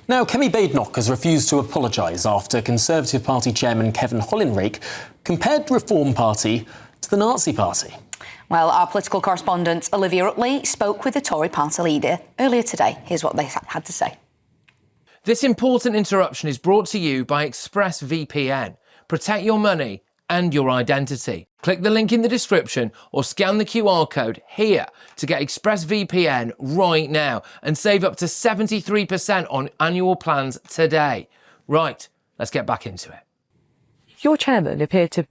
Now, Kemi Badenoch has refused to apologise after Conservative Party Chairman Kevin Hollinrake compared the Reform Party to the Nazi Party. Well, our political correspondent Olivia Utley spoke with the Tory Party leader earlier today. Here's what they had to say. This important interruption is brought to you by ExpressVPN. Protect your money and your identity. Click the link in the description or scan the QR code here to get ExpressVPN right now and save up to 73% on annual plans today. Right, let's get back into it. Your chairman appeared to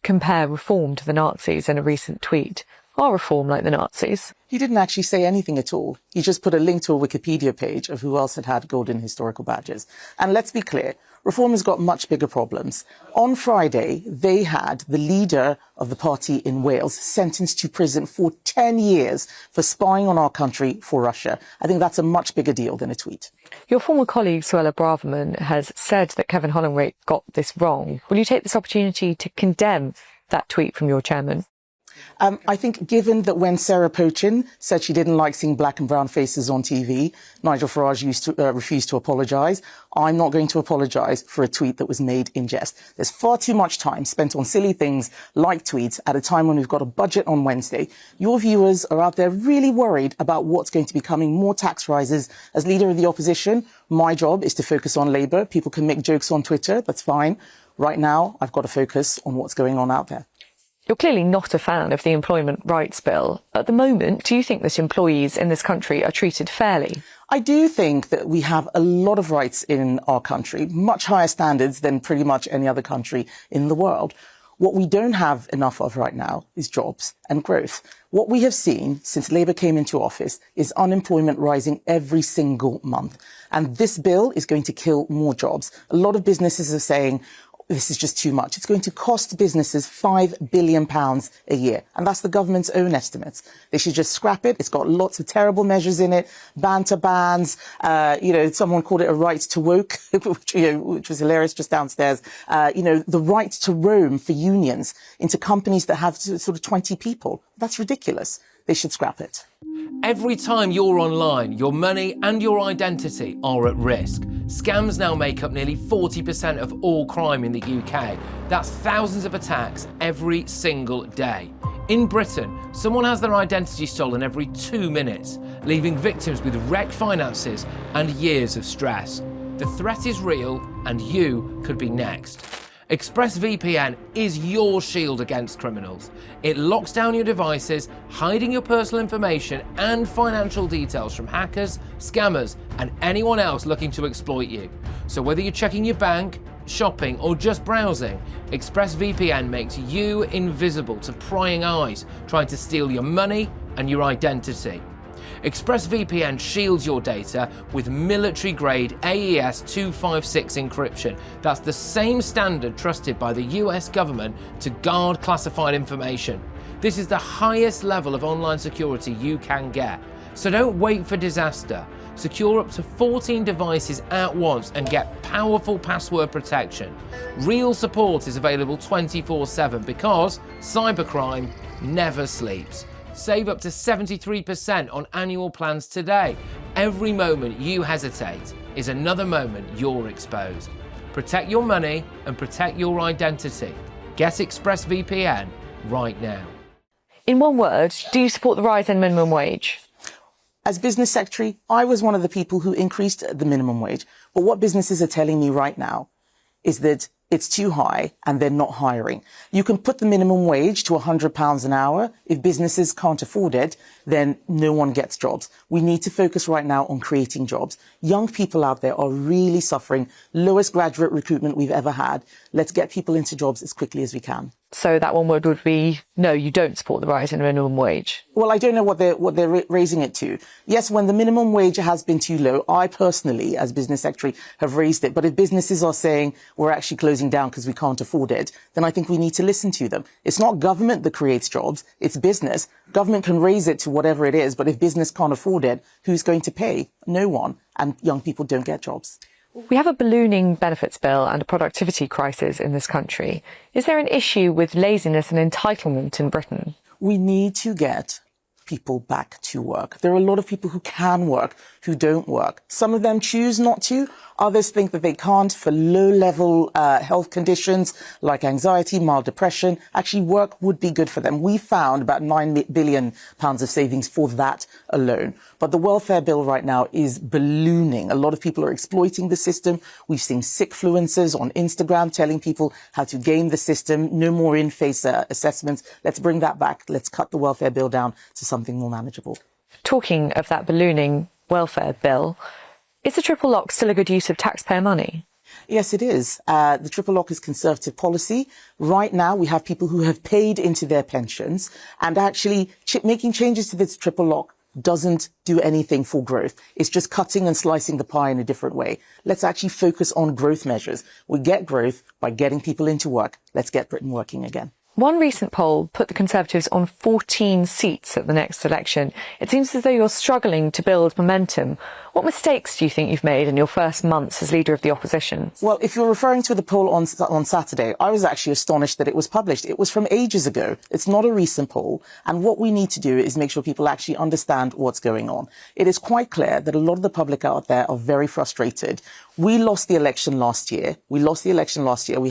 compare Reform to the Nazis in a recent tweet. Are Reform like the Nazis? He didn't actually say anything at all. He just put a link to a Wikipedia page of who else had golden historical badges. And let's be clear, Reform has got much bigger problems. On Friday, they had the leader of the party in Wales sentenced to prison for 10 years for spying on our country for Russia. I think that's a much bigger deal than a tweet. Your former colleague, Suella Braverman, has said that Kevin Hollinrake got this wrong. Will you take this opportunity to condemn that tweet from your chairman? I think given that when Sarah Pochin said she didn't like seeing black and brown faces on TV, Nigel Farage refused to apologise. I'm not going to apologise for a tweet that was made in jest. There's far too much time spent on silly things like tweets at a time when we've got a budget on Wednesday. Your viewers are out there really worried about what's going to be coming, more tax rises. As leader of the opposition, my job is to focus on Labour. People can make jokes on Twitter, that's fine. Right now, I've got to focus on what's going on out there. You're clearly not a fan of the Employment Rights Bill. At the moment, do you think that employees in this country are treated fairly? I do think that we have a lot of rights in our country, much higher standards than pretty much any other country in the world. What we don't have enough of right now is jobs and growth. What we have seen since Labour came into office is unemployment rising every single month. And this bill is going to kill more jobs. A lot of businesses are saying, this is just too much. It's going to cost businesses £5 billion a year. And that's the government's own estimates. They should just scrap it. It's got lots of terrible measures in it. Banter bans. Someone called it a right to woke, which was hilarious just downstairs. The right to roam for unions into companies that have sort of 20 people. That's ridiculous. They should scrap it. Every time you're online, your money and your identity are at risk. Scams now make up nearly 40% of all crime in the UK. That's thousands of attacks every single day. In Britain, someone has their identity stolen every 2 minutes, leaving victims with wrecked finances and years of stress. The threat is real, and you could be next. ExpressVPN is your shield against criminals. It locks down your devices, hiding your personal information and financial details from hackers, scammers, and anyone else looking to exploit you. So whether you're checking your bank, shopping, or just browsing, ExpressVPN makes you invisible to prying eyes trying to steal your money and your identity. ExpressVPN shields your data with military-grade AES 256 encryption. That's the same standard trusted by the US government to guard classified information. This is the highest level of online security you can get. So don't wait for disaster. Secure up to 14 devices at once and get powerful password protection. Real support is available 24/7 because cybercrime never sleeps. Save up to 73% on annual plans today. Every moment you hesitate is another moment you're exposed. Protect your money and protect your identity. Get ExpressVPN right now. In one word, do you support the rise in minimum wage? As business secretary, I was one of the people who increased the minimum wage. But what businesses are telling me right now is that it's too high and they're not hiring. You can put the minimum wage to £100 an hour. If businesses can't afford it, then no one gets jobs. We need to focus right now on creating jobs. Young people out there are really suffering. Lowest graduate recruitment we've ever had. Let's get people into jobs as quickly as we can. So that one word would be, no, you don't support the rise in minimum wage. Well, I don't know what they're raising it to. Yes, when the minimum wage has been too low, I personally, as business secretary, have raised it. But if businesses are saying we're actually closing down because we can't afford it, then I think we need to listen to them. It's not government that creates jobs, it's business. Government can raise it to whatever it is, but if business can't afford it, who's going to pay? No one. And young people don't get jobs. We have a ballooning benefits bill and a productivity crisis in this country. Is there an issue with laziness and entitlement in Britain? We need to get people back to work. There are a lot of people who can work, who don't work. Some of them choose not to. Others think that they can't for low-level health conditions like anxiety, mild depression. Actually, work would be good for them. We found about £9 billion of savings for that alone. But the welfare bill right now is ballooning. A lot of people are exploiting the system. We've seen sickfluencers on Instagram telling people how to game the system. No more in-face assessments. Let's bring that back. Let's cut the welfare bill down to something more manageable. Talking of that ballooning welfare bill, is the triple lock still a good use of taxpayer money? Yes, it is. The triple lock is conservative policy. Right now, we have people who have paid into their pensions, and actually making changes to this triple lock doesn't do anything for growth. It's just cutting and slicing the pie in a different way. Let's actually focus on growth measures. We get growth by getting people into work. Let's get Britain working again. One recent poll put the Conservatives on 14 seats at the next election. It seems as though you're struggling to build momentum. What mistakes do you think you've made in your first months as leader of the opposition? Well, if you're referring to the poll on Saturday, I was actually astonished that it was published. It was from ages ago. It's not a recent poll. And what we need to do is make sure people actually understand what's going on. It is quite clear that a lot of the public out there are very frustrated. We lost the election last year. We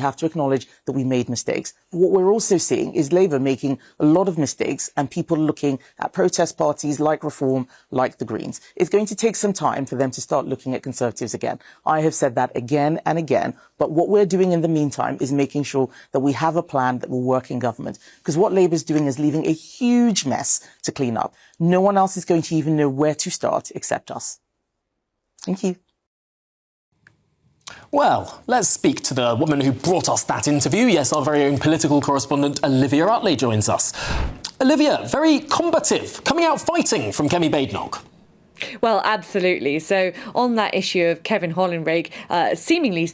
have to acknowledge that we made mistakes. What we're also seeing is Labour making a lot of mistakes and people looking at protest parties like Reform, like the Greens. It's going to take some time for them to start looking at Conservatives again. I have said that again and again. But what we're doing in the meantime is making sure that we have a plan that will work in government. Because what Labour is doing is leaving a huge mess to clean up. No one else is going to even know where to start except us. Thank you. Well, let's speak to the woman who brought us that interview. Yes, our very own political correspondent Olivia Utley joins us. Olivia, very combative, coming out fighting from Kemi Badenoch. Well, absolutely. So on that issue of Kevin Hollinrake seemingly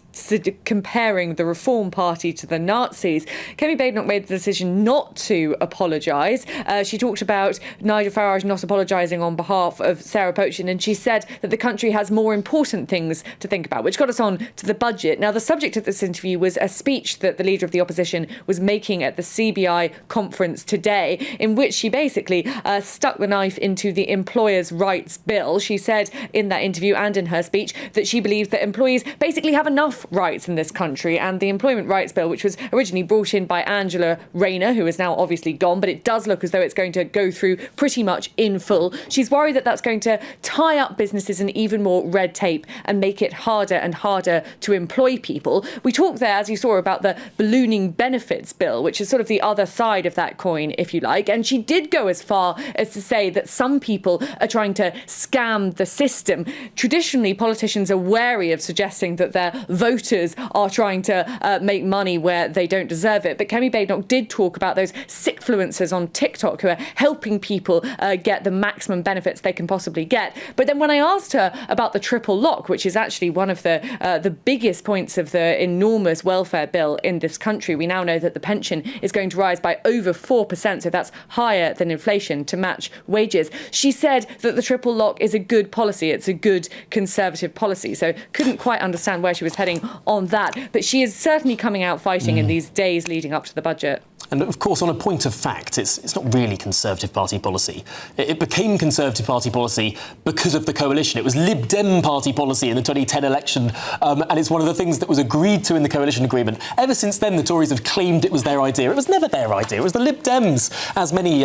comparing the Reform Party to the Nazis, Kemi Badenoch made the decision not to apologise. She talked about Nigel Farage not apologising on behalf of Sarah Pochin, and she said that the country has more important things to think about, which got us on to the budget. Now, the subject of this interview was a speech that the Leader of the Opposition was making at the CBI conference today, in which she basically stuck the knife into the employers' rights bill. She said in that interview and in her speech that she believes that employees basically have enough rights in this country, and the Employment Rights Bill, which was originally brought in by Angela Rayner, who is now obviously gone, but it does look as though it's going to go through pretty much in full. She's worried that that's going to tie up businesses in even more red tape and make it harder and harder to employ people. We talked there, as you saw, about the ballooning benefits bill, which is sort of the other side of that coin, if you like. And she did go as far as to say that some people are trying to scam the system. Traditionally, politicians are wary of suggesting that their voters are trying to make money where they don't deserve it. But Kemi Badenoch did talk about those sickfluencers on TikTok who are helping people get the maximum benefits they can possibly get. But then when I asked her about the triple lock, which is actually one of the biggest points of the enormous welfare bill in this country, we now know that the pension is going to rise by over 4%, so that's higher than inflation to match wages. She said that the triple lock is a good policy. It's a good Conservative policy. So couldn't quite understand where she was heading on that. But she is certainly coming out fighting in these days leading up to the budget. And of course, on a point of fact, it's not really Conservative Party policy. It became Conservative Party policy because of the coalition. It was Lib Dem Party policy in the 2010 election, and it's one of the things that was agreed to in the coalition agreement. Ever since then, the Tories have claimed it was their idea. It was never their idea. It was the Lib Dems, as many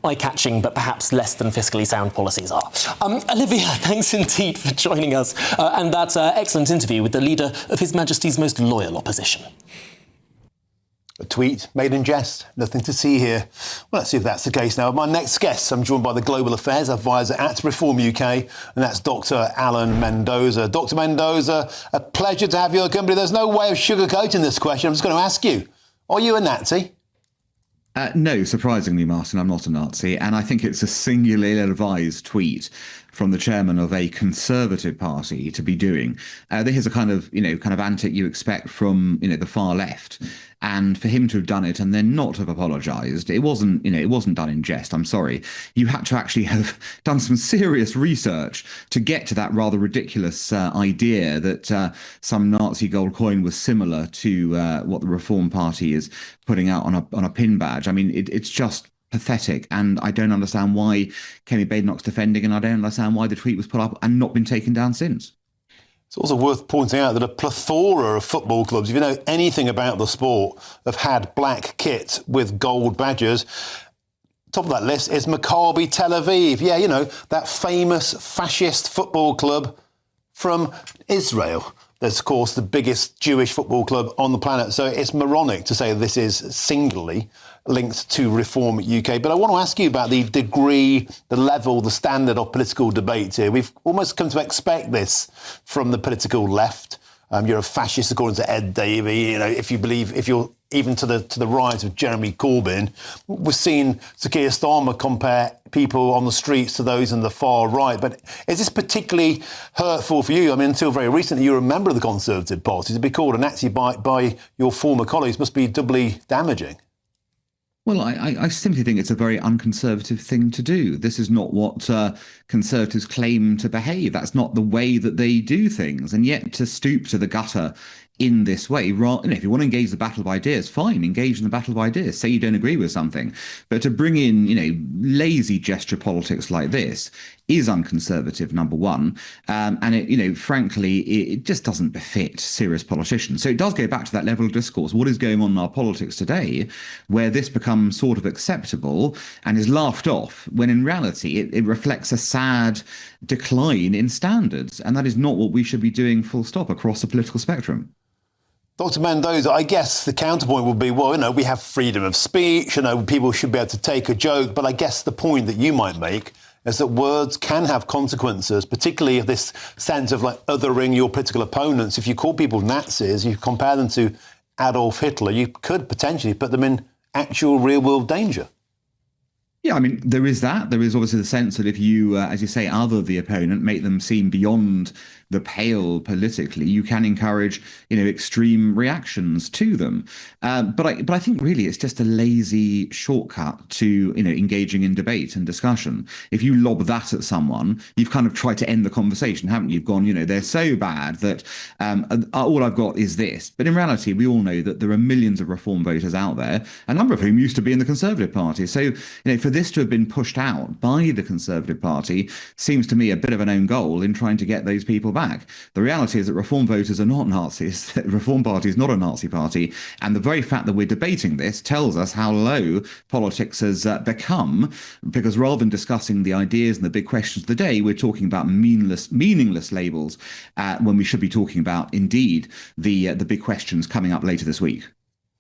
eye-catching but perhaps less than fiscally sound policies are. Olivia, thanks indeed for joining us, and that excellent interview with the leader of His Majesty's most loyal opposition. A tweet made in jest. Nothing to see here. Well, let's see if that's the case now. My next guest, I'm joined by the Global Affairs Advisor at Reform UK, and that's Dr. Alan Mendoza. Dr. Mendoza, a pleasure to have you on the company. There's no way of sugarcoating this question. I'm just going to ask you, are you a Nazi? No, surprisingly, Martin, I'm not a Nazi, and I think it's a singularly advised tweet from the chairman of a Conservative party to be doing. This is a kind of antic you expect from, the far left. And for him to have done it and then not have apologised, it wasn't done in jest. I'm sorry. You had to actually have done some serious research to get to that rather ridiculous idea that some Nazi gold coin was similar to what the Reform Party is putting out on a pin badge. I mean, it's just pathetic, and I don't understand why Kemi Badenoch's defending, and I don't understand why the tweet was put up and not been taken down since. It's also worth pointing out that a plethora of football clubs, if you know anything about the sport, have had black kit with gold badges. Top of that list is Maccabi Tel Aviv. Yeah, you know, that famous fascist football club from Israel. That's, of course, the biggest Jewish football club on the planet. So it's moronic to say this is singularly linked to Reform UK. But I want to ask you about the degree, the level, the standard of political debate here. We've almost come to expect this from the political left. You're a fascist, according to Ed Davey. You know, if you're even to the right of Jeremy Corbyn, we've seen Sir Keir Starmer compare people on the streets to those on the far right. But is this particularly hurtful for you? I mean, until very recently, you were a member of the Conservative Party. To be called a Nazi by your former colleagues must be doubly damaging. Well, I simply think it's a very unconservative thing to do. This is not what Conservatives claim to behave. That's not the way that they do things. And yet to stoop to the gutter in this way, if you want to engage the battle of ideas, fine, engage in the battle of ideas, say you don't agree with something. But to bring in, lazy gesture politics like this is unconservative, number one. And it, frankly, it just doesn't befit serious politicians. So it does go back to that level of discourse. What is going on in our politics today, where this becomes sort of acceptable and is laughed off, when in reality it reflects a sad decline in standards. And that is not what we should be doing, full stop, across the political spectrum. Dr. Mendoza, I guess the counterpoint would be, well, we have freedom of speech, people should be able to take a joke, but I guess the point that you might make is that words can have consequences, particularly if this sense of othering your political opponents. If you call people Nazis, you compare them to Adolf Hitler, you could potentially put them in actual real-world danger. Yeah, I mean, there is that. There is obviously the sense that if you, as you say, other the opponent, make them seem beyond the pale politically, you can encourage, extreme reactions to them. But I think really it's just a lazy shortcut to, engaging in debate and discussion. If you lob that at someone, you've kind of tried to end the conversation, haven't you? You've gone, they're so bad that all I've got is this. But in reality, we all know that there are millions of Reform voters out there, a number of whom used to be in the Conservative Party. So, for this to have been pushed out by the Conservative Party seems to me a bit of an own goal in trying to get those people back. The reality is that Reform voters are not Nazis. The Reform Party is not a Nazi party. And the very fact that we're debating this tells us how low politics has become, because rather than discussing the ideas and the big questions of the day, we're talking about meaningless labels when we should be talking about, indeed, the big questions coming up later this week.